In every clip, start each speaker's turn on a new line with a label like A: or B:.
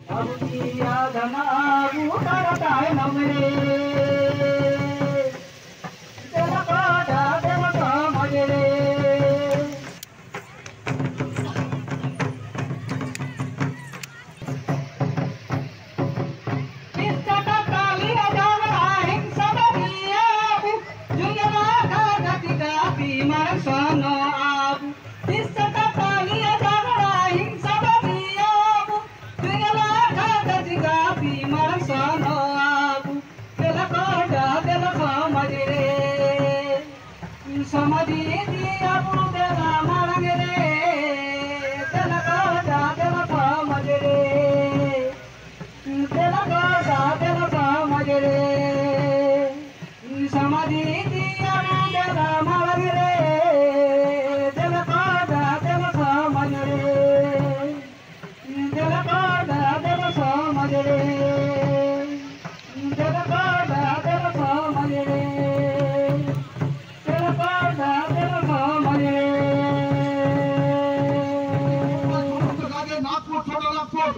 A: abu dia dana abu tara tai namre dela ka da dela ka majre istaka kali adana hingsa dia abu jungela ka gatika bimar sono abu istaka kali adana hingsa dia abu jungela ka gatika bimar sono abu dela ka da dela ka majre samadhi dia abu dela marangre dela ka da dela ka majre dela ka da dela ka majre samadhi dia abu dela marangre dela ka da dela ka majre dela ka da dela ka majre dela ka da dela ka majre dela ka da dela ka majre
B: সমস্ত জায়গায় নাগপুর ছোটনাগপুর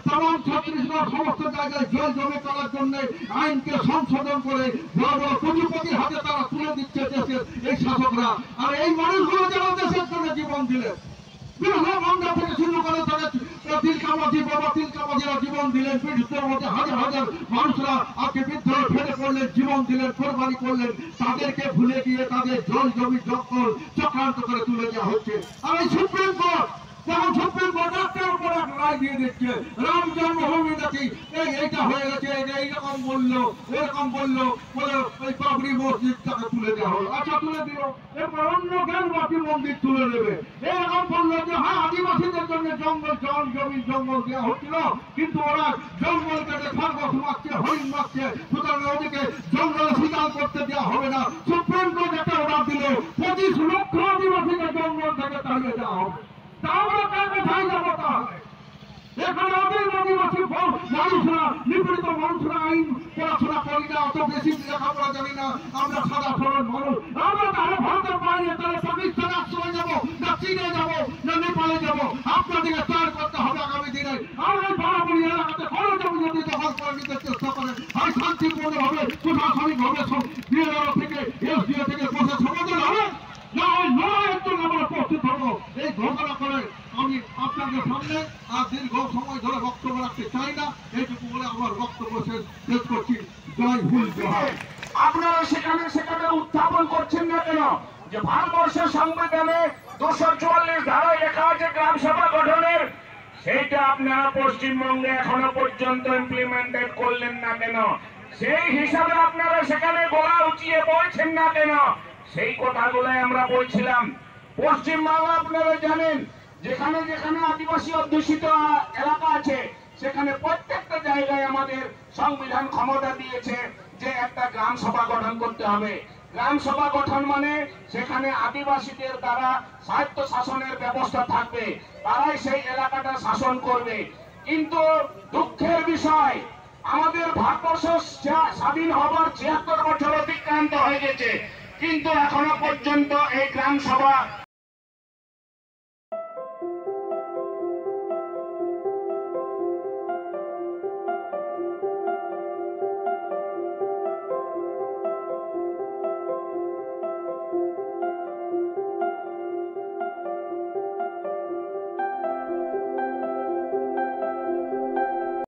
B: তামাম ছত্তিশগড় সমস্ত জায়গায় জল জমে করার জন্য আইনকে সংশোধন করে বড় বড় পুঁজিপতির হাতে তারা তুলে দিচ্ছে দেশের এই শাসকরা। আর এই মানুষগুলো যারা দেশের জন্য জীবন দিলেন, বিরোধী বাংলা থেকে শুরু করে তাদের তিলকামাঝি বাবা তিলকামাঝিরা জীবন দিলেন, পীড়িতের মধ্যে হাজার হাজার মানুষরা আজকে বিদ্রোহ ফেলে করলেন, জীবন দিলেন, কোরবানি করলেন, তাদেরকে ভুলে গিয়ে তাদের জল জমি দখল চক্রান্ত করে তুলে দেওয়া হচ্ছে। আর এই সুপ্রিম কোর্ট যেমন সুপ্রিম কোর্ট একটার উপর এক রায় দিয়ে দিচ্ছে, রাম জন্মভূমি নাকি এইটা হয়ে গেছে, এইরকম বললো এরকম বললো বলে ওই বাবরি মসজিদটাকে তুলে দেওয়া হলো। আচ্ছা তুলে দিল, এরপর অন্য জ্ঞানবাপী মন্দির তুলে দেবে। এরকম বললো যে হ্যাঁ আদিবাসীদের জন্য জঙ্গল জল জমি জঙ্গল দেওয়া হচ্ছিল, কিন্তু ওরা জঙ্গল কেটে খরগোশ মারছে, হরিণ মারছে, সুতরাং ওদিকে জঙ্গল শিকার করতে দেওয়া হবে না। সুপ্রিম কোর্ট একটা অর্ডার দিল 25 লক্ষ আদিবাসীকে জঙ্গল থেকে তাড়িয়ে দেওয়া হবে। তাহলে কার কোথায় যাবো? তাহলে এখানে অনেক আদিবাসী মানুষরা, নিপীড়িত মানুষরা আইন পড়াশোনা করি না, অত বেশি লেখাপড়া জানি না, আমরা সাদা সরল মানুষ, আমরা তাহলে ভারতের বাইরে তাহলে পাকিস্তানে আশ্রয় যাবো, না চীনে যাবো, না নেপালে যাবো? আপনাদেরকে তৈরি করতে হবে আগামী দিনে। আর ওই বাড়াবাড়ি এলাকাতে কোনো জমি যদি দখল করে নিতে চেষ্টা করে, হয় শান্তিপূর্ণভাবে প্রশাসনিকভাবে বিএলআর থেকে এসডিও থেকে সমাধান হবে, না ওই লড়াইয়ের জন্য আমরা প্রস্তুত হবো। এই ঘোষণা করে আমি আপনাদের সামনে আর দীর্ঘ সময় ধরে বক্তব্য রাখতে চাই না, এইটুকু বলে আমার বক্তব্য শেষ করছি। জয় হিন্দ, জয়।
C: আপনারা সেখানে সেখানে উত্থাপন করছেন না কেন যে ভারতবর্ষের সংবিধানে 244 ধারায় লেখা আছে গ্রাম সভা গঠনের? সেইটা আপনারা পশ্চিমবঙ্গে এখনো পর্যন্ত ইমপ্লিমেন্টেড করলেন না কেন? সেই হিসাবে আপনারা সেখানে গলা উঁচিয়ে বলছেন না কেন? সেই কথাগুলোই আমরা বলছিলাম। পশ্চিমবাংলা আপনারা জানেন, যেখানে যেখানে আদিবাসী অধ্যুষিত এলাকা আছে সেখানে প্রত্যেকটা জায়গায় আমাদের সংবিধান ক্ষমতা দিয়েছে যে একটা গ্রাম সভা গঠন করতে হবে। গ্রাম সভা গঠন মানে সেখানে আদিবাসীদের দ্বারা স্বায়ত্ত শাসনের ব্যবস্থা থাকবে, তারাই সেই এলাকাটা শাসন করবে। কিন্তু দুঃখের বিষয়, আমাদের ভারতবর্ষ স্বাধীন হবার 76 বছর অতিক্রান্ত হয়ে গেছে, কিন্তু এখনো পর্যন্ত এই গ্রাম সভা